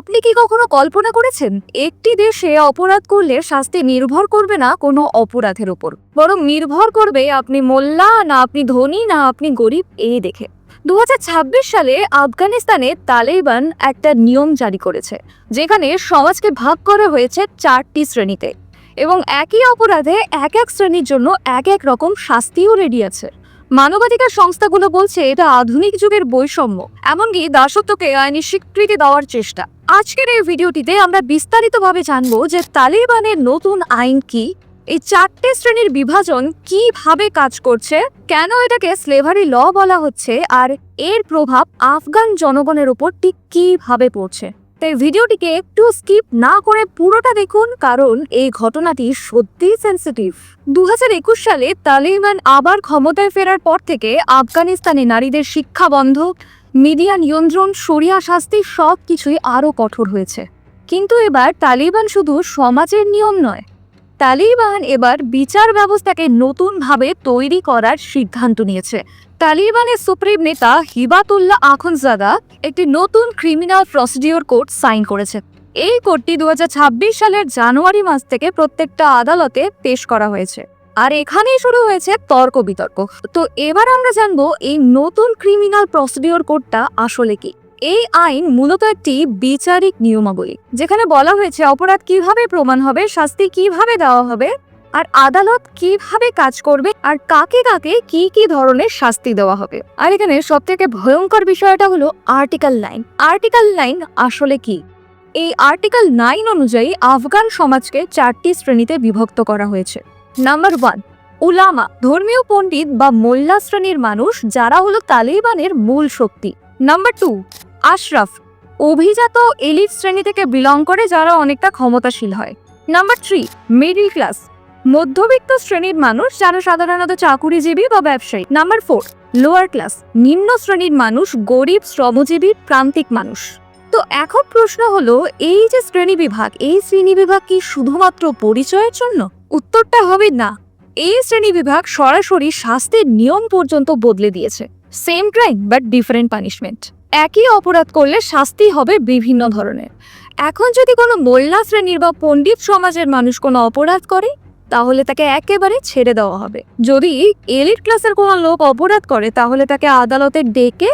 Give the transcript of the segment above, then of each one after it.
আপনি কি কখনো কল্পনা করেছেন একটি দেশে অপরাধ করলে শাস্তি নির্ভর করবে না কোনো অপরাধের উপর, বরং নির্ভর করবে আপনি মোল্লা না আপনি ধনী না আপনি গরিব এই দেখে। 2026 সালে আফগানিস্তানে তালেবান একটা নিয়ম জারি করেছে যেখানে সমাজকে ভাগ করা হয়েছে 4টি শ্রেণীতে এবং একই অপরাধে এক এক শ্রেণীর জন্য এক এক রকম শাস্তিও রেডি আছে। মানবাধিকার সংস্থাগুলো বলছে এটা আধুনিক যুগের বৈষম্য, এমনকি দাসত্বকে আইনি স্বীকৃতি দেওয়ার চেষ্টা। আজকের এই ভিডিওটিতে আমরা বিস্তারিতভাবে জানবো যে তালিবানের নতুন আইন কি, এই 4টে শ্রেণীর বিভাজন কিভাবে কাজ করছে, কেন এটাকে স্লেভারি ল বলা হচ্ছে, আর এর প্রভাব আফগান জনগণের উপর ঠিক কিভাবে পড়ছে। তাই ভিডিওটিকে একটু স্কিপ না করে পুরোটা দেখুন, কারণ এই ঘটনাটি সত্যিই সেন্সিটিভ। 2021 সালে তালিবান আবার ক্ষমতায় ফেরার পর থেকে আফগানিস্তানে নারীদের শিক্ষা বন্ধ, মিডিয়া নিয়ন্ত্রণ, শরিয়া শাস্তি সবকিছুই আরও কঠোর হয়েছে। কিন্তু এবার তালিবান শুধু সমাজের নিয়ম নয়, তালিবান এবার বিচার ব্যবস্থাকে নতুনভাবে তৈরি করার সিদ্ধান্ত নিয়েছে। তালিবানের সুপ্রিম নেতা হিবাতুল্লাহ আখুনজাদা একটি নতুন ক্রিমিনাল প্রসিডিওর কোড সাইন করেছে। এই কোডটি 2026 সালের জানুয়ারি মাস থেকে প্রত্যেকটা আদালতে পেশ করা হয়েছে, আর এখানেই শুরু হয়েছে তর্ক বিতর্ক। তো এবার আমরা জানবো এই নতুন ক্রিমিনাল প্রসিডিওর কোডটা আসলে কি। এই আইন মূলত একটি বিচারিক নিয়মাবলী, যেখানে বলা হয়েছে অপরাধ কিভাবে প্রমাণ হবে, শাস্তি কিভাবে দেওয়া হবে, আর আদালত কিভাবে কাজ করবে, আর কাকে কাকে কি কি ধরনের শাস্তি দেওয়া হবে। আর এখানে সবথেকে ভয়ঙ্কর বিষয়টা হলো আর্টিকেল 9। আর্টিকেল 9 আসলে কি? এই আর্টিকেল 9 অনুযায়ী আফগান সমাজকে 4টি শ্রেণীতে বিভক্ত করা হয়েছে। নাম্বার 1, উলামা, ধর্মীয় পণ্ডিত বা মোল্লা শ্রেণীর মানুষ, যারা হলো তালিবানের মূল শক্তি। নাম্বার 2, আশরাফ, অভিজাত এলিট শ্রেণী থেকে বিলং করে, যারা অনেকটা ক্ষমতাশীল হয়। নাম্বার 3, মিডল ক্লাস, মধ্যবিত্ত শ্রেণীর মানুষ, যারা সাধারণত চাকুরিজীবী বা ব্যবসায়ী। নাম্বার 4, লোয়ার ক্লাস, নিম্ন শ্রেণীর মানুষ, গরিব, শ্রমজীবী, প্রান্তিক মানুষ। তো এখন প্রশ্ন হলো, এই যে শ্রেণীবিভাগ, এই শ্রেণীবিভাগ কি শুধুমাত্র পরিচয়ের জন্য? উত্তরটা হবে না। এই শ্রেণীবিভাগ সরাসরি শাস্তির নিয়ম পর্যন্ত বদলে দিয়েছে। Same crime but different punishment. একই অপরাধ করলে শাস্তি হবে বিভিন্ন ধরনের। এখন যদি কোনো মোল্লা শ্রেণীর বা পণ্ডিত সমাজের মানুষ কোনো অপরাধ করে, তাহলে তাকে একেবারে ছেড়ে দেওয়া হবে। যদি এলিট ক্লাসের কোনো লোক অপরাধ করে, তাহলে তাকে আদালতে ডেকে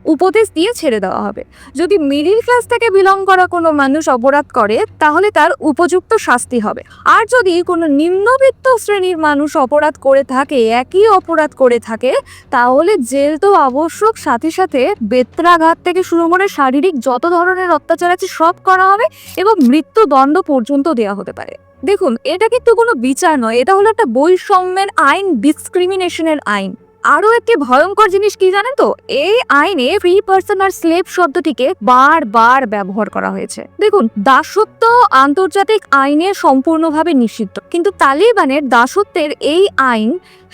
উপদেশ দিয়ে ছেড়ে দেওয়া হবে। যদি মিডিল ক্লাস থেকে বিলং করা কোনো মানুষ অপরাধ করে, তাহলে তার উপযুক্ত শাস্তি হবে। আর যদি কোনো নিম্নবিত্ত শ্রেণীর মানুষ অপরাধ করে থাকে, একই অপরাধ করে থাকে, তাহলে জেল তো আবশ্যক, সাথে সাথে বেত্রাঘাত থেকে শুরু করে শারীরিক যত ধরনের অত্যাচার আছে সব করা হবে এবং মৃত্যুদণ্ড পর্যন্ত দেওয়া হতে পারে। দেখুন, এটা কিন্তু কোনো বিচার নয়, এটা হলো একটা বৈষম্যের আইন, ডিসক্রিমিনেশনের আইন। আরো একটি ভয়ঙ্কর জিনিস কি জানেন তো, এই আইনে ফ্রি পার্সন আর স্লেভ শব্দটিকে বারবার ব্যবহার করা হয়েছে। দেখুন, দাসত্ব আন্তর্জাতিক আইনে সম্পূর্ণভাবে নিষিদ্ধ, কিন্তু তালিবানের দাসত্বের এই আইন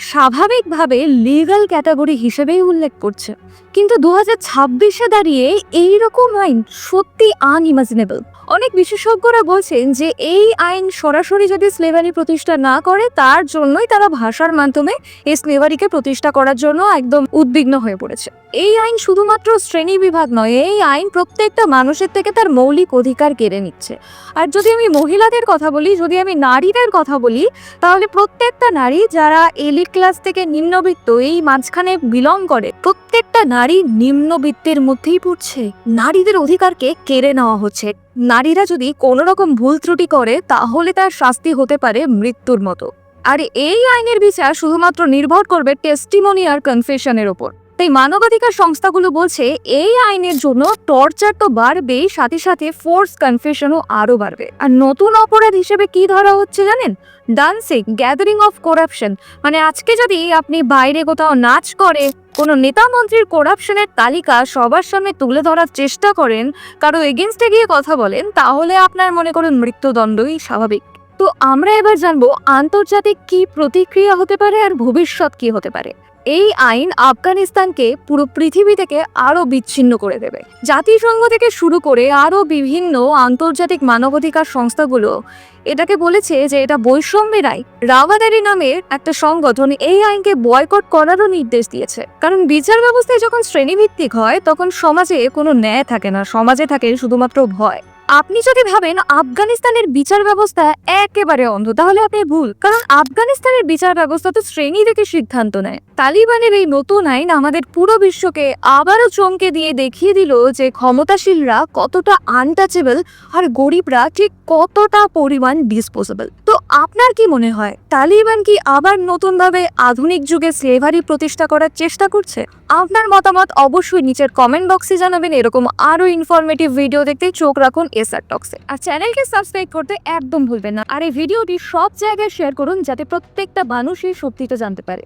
স্বাভাবিকভাবে লিগ্যাল ক্যাটাগরি হিসেবেই উল্লেখ করছে। কিন্তু 2026-এ দাঁড়িয়ে এইরকম আইন সত্যি আনইমাজিনেবল। অনেক বিশেষজ্ঞরা বলছেন যে এই আইন সরাসরি যদি স্লেভারি প্রতিষ্ঠা না করে, তার জন্যই তারা ভাষার মাধ্যমে এই স্লেভারিকে প্রতিষ্ঠা করার জন্য একদম উদ্বিগ্ন হয়ে পড়েছে। এই আইন শুধুমাত্র শ্রেণী বিভাগ নয়, এই আইন প্রত্যেকটা মানুষের থেকে তার মৌলিক অধিকার কেড়ে নিচ্ছে। আর যদি আমি মহিলাদের কথা বলি, যদি আমি নারীদের কথা বলি, তাহলে প্রত্যেকটা নারী, যারা এলিট ক্লাস থেকে নিম্নবিত্ত এই মাঝখানে বিলং করে, প্রত্যেকটা নারী নিম্নবিত্তের মধ্যেই পড়ছে। নারীদের অধিকারকে কেড়ে নেওয়া হচ্ছে। নারীরা যদি কোনো রকম ভুল ত্রুটি করে, তাহলে তার শাস্তি হতে পারে মৃত্যুর মতো। আর এই আইনের বিচার শুধুমাত্র নির্ভর করবে টেস্টিমনি আর কনফেশনের ওপর। তাই মানবাধিকার সংস্থাগুলো বলছে এই আইনের জন্য টর্চার তো বাড়বেই, সাথে সাথে ফোর্স কনফেশনও আরো বাড়বে। আর নতুন অপরাধ হিসেবে কি ধরা হচ্ছে জানেন? Dancing, gathering of corruption. মানে আজকে যদি আপনি বাইরে কোথাও নাচ করে কোনো নেতা মন্ত্রীর করাপশনের তালিকা সবার সামনে তুলে ধরার চেষ্টা করেন, কারো এগেনস্টে গিয়ে কথা বলেন, তাহলে আপনার মনে করুন মৃত্যুদণ্ডই স্বাভাবিক। তো আমরা এবার জানবো আন্তর্জাতিক কি প্রতিক্রিয়া হতে পারে আর ভবিষ্যৎ কি হতে পারে। এই আইন আফগানিস্তানকে পুরো পৃথিবী থেকে আরো বিচ্ছিন্ন করে দেবে। জাতিসংঘ থেকে শুরু করে আরো বিভিন্ন আন্তর্জাতিক মানবাধিকার সংস্থাগুলো এটাকে বলেছে যে এটা বৈষম্যের আইন। রাওয়াদারি নামের একটা সংগঠন এই আইনকে বয়কট করারও নির্দেশ দিয়েছে। কারণ বিচার ব্যবস্থায় যখন শ্রেণীভিত্তিক হয়, তখন সমাজে কোনো ন্যায় থাকে না, সমাজে থাকে শুধুমাত্র ভয়। আপনি যদি ভাবেন আফগানিস্তানের বিচার ব্যবস্থা একেবারে অন্ধ, তাহলে আপনি ভুল। কারণ আফগানিস্তানের বিচার ব্যবস্থা তো শ্রেণী থেকে সিদ্ধান্ত নেয়। তালিবানের এই নতুন আইন আমাদের পুরো বিশ্বকে আবারও চমকে দিয়ে দেখিয়ে দিল যে ক্ষমতাশীলরা কতটা আনটাচেবল আর গরিবরা ঠিক কতটা পরিমাণ ডিসপোজেবল। তো আপনার কি মনে হয়, তালিবান কি আবার নতুনভাবে আধুনিক যুগে স্লেভারি প্রতিষ্ঠা করার চেষ্টা করছে? আপনার মতামত অবশ্যই নিচের কমেন্ট বক্সে জানাবেন। এরকম আরো ইনফরমেটিভ ভিডিও দেখতে চোখ রাখুন এসআর টক্সে। আর চ্যানেলকে সাবস্ক্রাইব করতে একদম ভুলবেন না। আর এই ভিডিওটি সব জায়গায় শেয়ার করুন যাতে প্রত্যেকটা মানুষ এই সত্যিটা জানতে পারে।